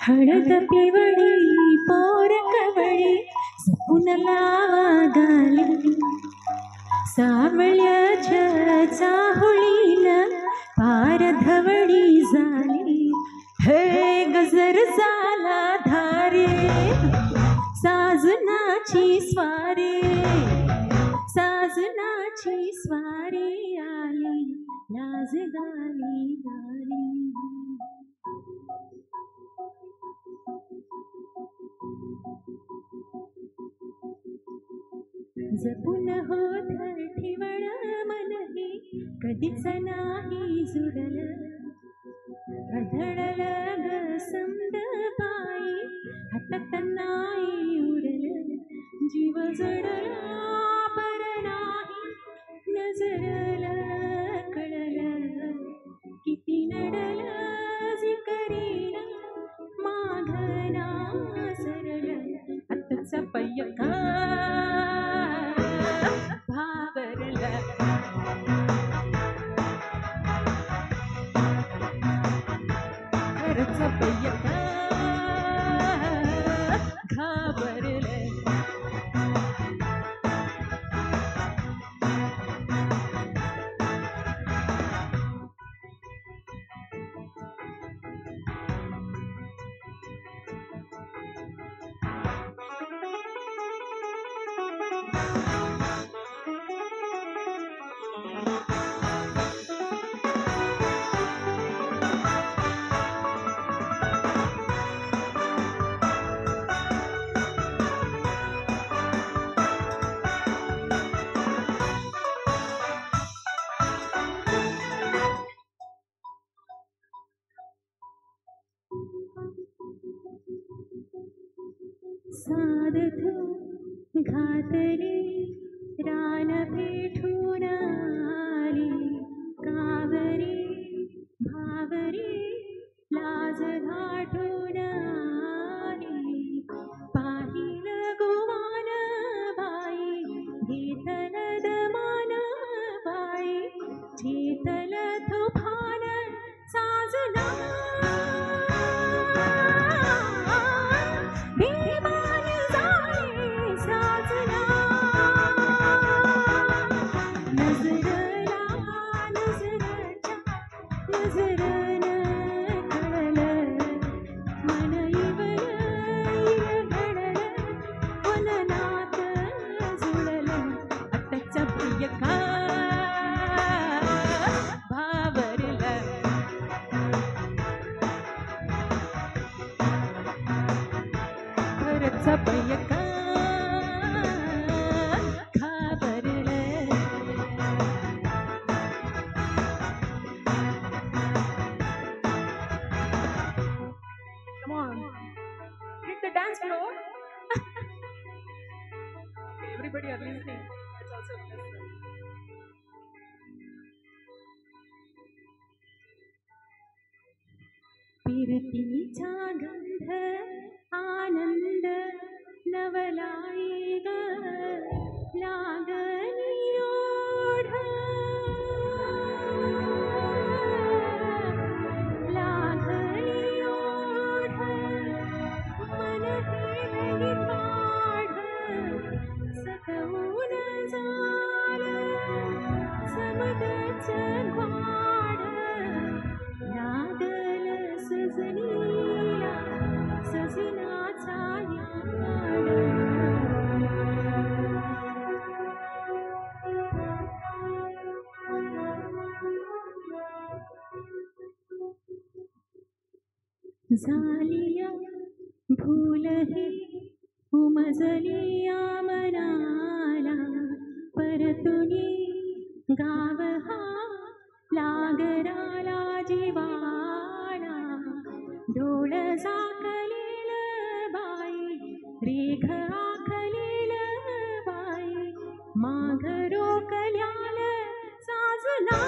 हळद पिवळी पोर कवळी सपून लावा गाली सावळ्याच्या चाहुळीनं पार धवळी झाली हे गजर झाला धारे साजनाची स्वारी साजनाची स्वारी आली लाज गाली गाली जपून होत ठेवण मनही कधीच नाही जुळलं आढळलं ग समद पायी हातात नाही उरलं जीव जडला पर नाही नजरलं कळलं किती नडलं जिकरीला माघना सरलं आताचा पय्यका साधू घातली रान भेटून आली कावरी भावरी लाज घाटून आली पाहिलं गोवान बाई घेतल दमान बाई चेतल तुफान साजना पयका घाबरले Come on, hit the dance floor. Everybody are listening. It's also listening. पिरतीचा गंध आनंद नवलाई ग लागली ओढ लागली ओढ मन हेळी काढ सकवून झालं समदच ग्वाड लागल सजनीला सजनाचा झालिया भूल ही उमजलिया मनाला परतुनी गाव हा लागराला जीवाला डोळ झाकलेल बाई रेघ आखलेल बाई माघ रोकल्याल साजना